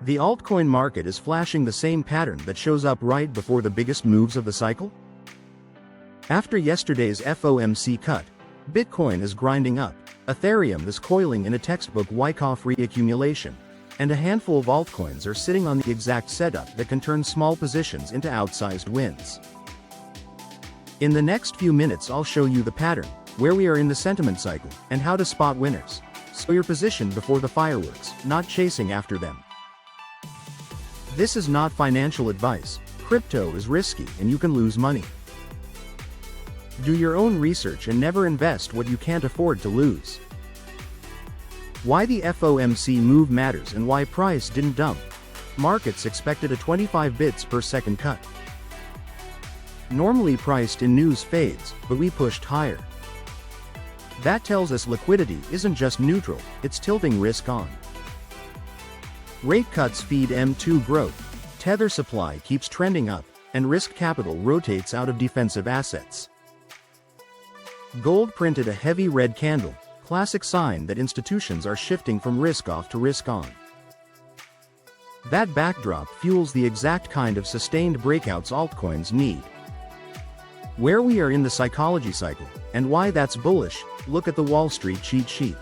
The altcoin market is flashing the same pattern that shows up right before the biggest moves of the cycle. After yesterday's FOMC cut, Bitcoin is grinding up, Ethereum is coiling in a textbook Wyckoff re-accumulation, and a handful of altcoins are sitting on the exact setup that can turn small positions into outsized wins. In the next few minutes I'll show you the pattern, where we are in the sentiment cycle, and how to spot winners, so you're positioned before the fireworks, not chasing after them. This is not financial advice. Crypto is risky and you can lose money. Do your own research and never invest what you can't afford to lose. Why the FOMC move matters and why price didn't dump. Markets expected a 25 bits per second cut. Normally priced in news fades, but we pushed higher. That tells us liquidity isn't just neutral, it's tilting risk on. Rate cuts feed M2 growth, tether supply keeps trending up, and risk capital rotates out of defensive assets. Gold printed a heavy red candle, classic sign that institutions are shifting from risk off to risk on. That backdrop fuels the exact kind of sustained breakouts altcoins need. Where we are in the psychology cycle, and why that's bullish, look at the Wall Street cheat sheet.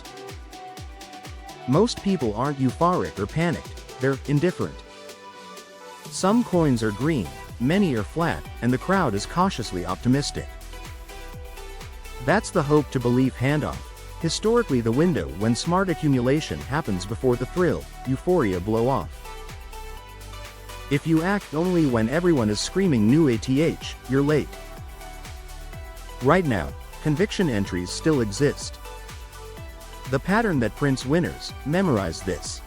Most people aren't euphoric or panicked, they're indifferent. Some coins are green, many are flat, and the crowd is cautiously optimistic. That's the hope to belief handoff, historically the window when smart accumulation happens before the thrill, euphoria blow off. If you act only when everyone is screaming new ATH, you're late. Right now, conviction entries still exist. The pattern that prints winners, memorize this.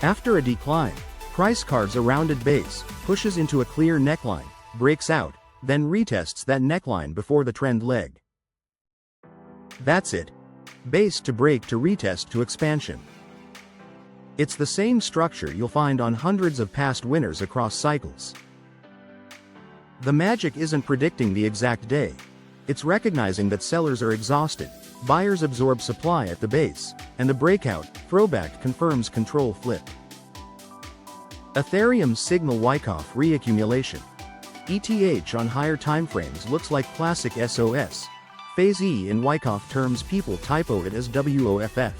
After a decline, price carves a rounded base, pushes into a clear neckline, breaks out, then retests that neckline before the trend leg. That's it. Base to break to retest to expansion. It's the same structure you'll find on hundreds of past winners across cycles. The magic isn't predicting the exact day. It's recognizing that sellers are exhausted, buyers absorb supply at the base, and the breakout, throwback confirms control flip. Ethereum's signal Wyckoff re-accumulation. ETH on higher timeframes looks like classic SOS. Phase E in Wyckoff terms people typo it as WOFF.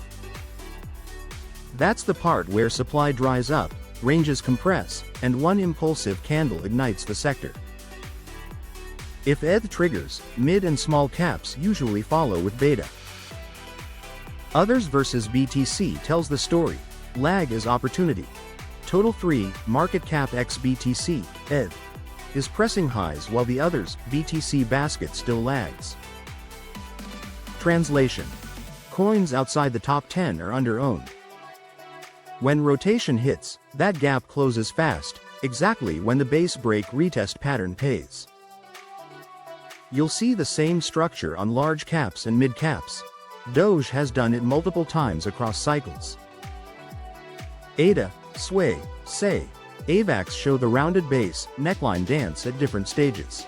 That's the part where supply dries up, ranges compress, and one impulsive candle ignites the sector. If ETH triggers, mid and small caps usually follow with beta. Others versus BTC tells the story. Lag is opportunity. Total 3, market cap x BTC, ETH, is pressing highs while the others, BTC basket still lags. Translation. Coins outside the top 10 are under-owned. When rotation hits, that gap closes fast, exactly when the base break retest pattern pays. You'll see the same structure on large caps and mid caps. Doge has done it multiple times across cycles. ADA, Sway, Say, AVAX show the rounded base, neckline dance at different stages.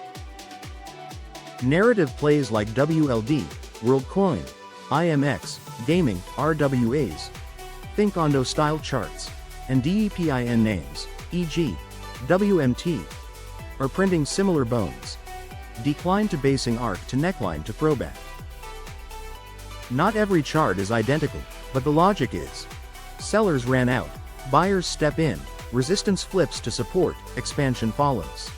Narrative plays like WLD, WorldCoin, IMX, Gaming, RWAs, think Ondo style charts, and DEPIN names, e.g., WMT, are printing similar bones. Decline to basing arc to neckline to throwback. Not every chart is identical, but the logic is. Sellers ran out, buyers step in, resistance flips to support, expansion follows.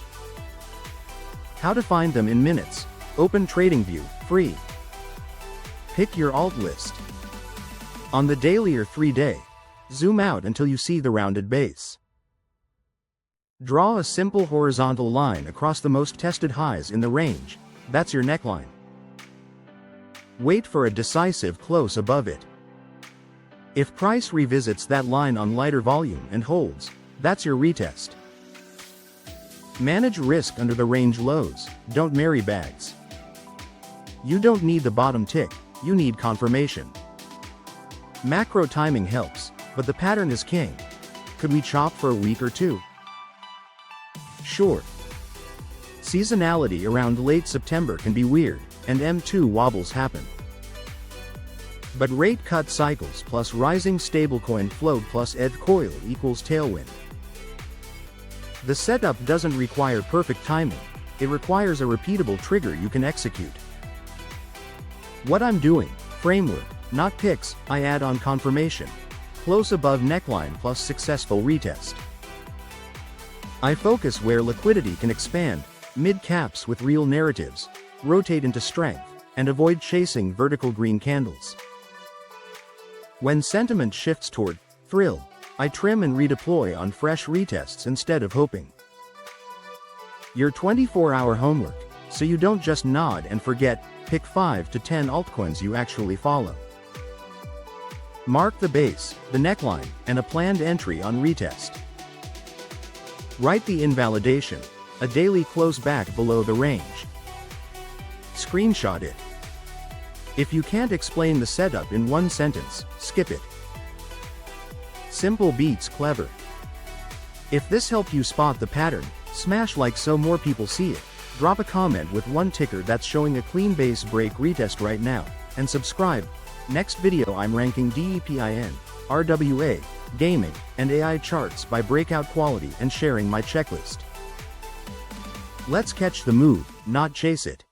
How to find them in minutes. Open TradingView, free. Pick your alt list. On the daily or 3-day, zoom out until you see the rounded base. Draw a simple horizontal line across the most tested highs in the range, that's your neckline. Wait for a decisive close above it. If price revisits that line on lighter volume and holds, that's your retest. Manage risk under the range lows, don't marry bags. You don't need the bottom tick, you need confirmation. Macro timing helps, but the pattern is king. Could we chop for a week or two? Sure. Seasonality around late September can be weird, and M2 wobbles happen. But rate cut cycles plus rising stablecoin float plus ETH coil equals tailwind. The setup doesn't require perfect timing, it requires a repeatable trigger you can execute. What I'm doing, framework, not picks, I add on confirmation. Close above neckline plus successful retest. I focus where liquidity can expand, mid-caps with real narratives, rotate into strength, and avoid chasing vertical green candles. When sentiment shifts toward thrill, I trim and redeploy on fresh retests instead of hoping. Your 24-hour homework, so you don't just nod and forget, pick 5 to 10 altcoins you actually follow. Mark the base, the neckline, and a planned entry on retest. Write the invalidation, a daily close back below the range. Screenshot it. If you can't explain the setup in one sentence, skip it. Simple beats clever. If this helped you spot the pattern, smash like so more people see it, drop a comment with one ticker that's showing a clean base break retest right now, and subscribe. Next video I'm ranking DEPIN, RWA, gaming, and AI charts by breakout quality and sharing my checklist. Let's catch the move, not chase it.